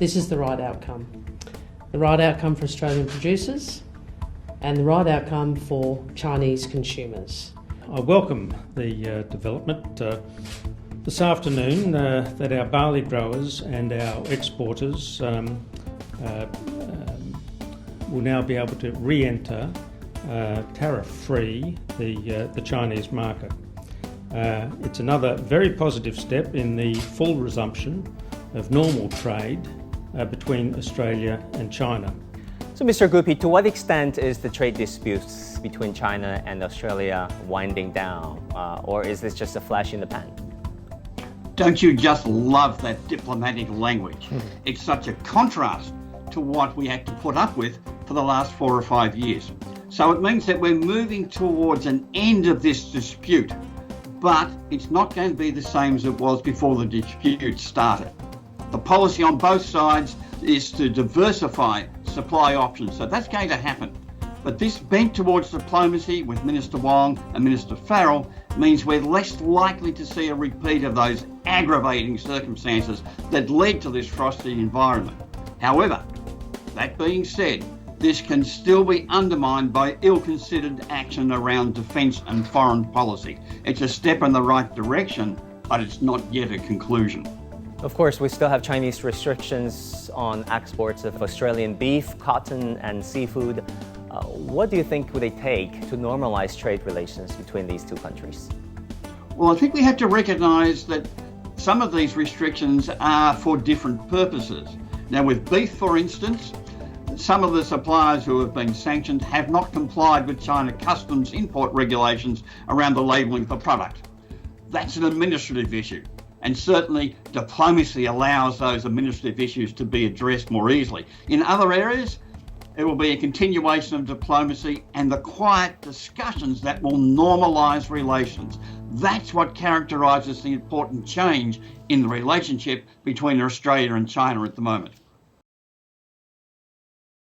this is the right outcome. The right outcome for Australian producers and the right outcome for Chinese consumers. I welcome the development this afternoon that our barley growers and our exporters will now be able to re-enter tariff-free the Chinese market. It's another very positive step in the full resumption of normal trade between Australia and China. So, Mr. Guppy, to what extent is the trade disputes between China and Australia winding down, or is this just a flash in the pan? Don't you just love that diplomatic language? It's such a contrast to what we had to put up with for the last 4 or 5 years. So it means that we're moving towards an end of this dispute, but it's not going to be the same as it was before the dispute started. The policy on both sides is to diversify supply options, so that's going to happen. But this bent towards diplomacy with Minister Wong and Minister Farrell means we're less likely to see a repeat of those aggravating circumstances that led to this frosty environment. However, that being said, this can still be undermined by ill-considered action around defence and foreign policy. It's a step in the right direction, but it's not yet a conclusion. Of course, we still have Chinese restrictions on exports of Australian beef, cotton, and seafood. What do you think would it take to normalize trade relations between these two countries? Well, I think we have to recognise that some of these restrictions are for different purposes. Now, with beef, for instance, some of the suppliers who have been sanctioned have not complied with China customs import regulations around the labelling of the product. That's an administrative issue, and certainly diplomacy allows those administrative issues to be addressed more easily. In other areas, it will be a continuation of diplomacy and the quiet discussions that will normalise relations. That's what characterises the important change in the relationship between Australia and China at the moment.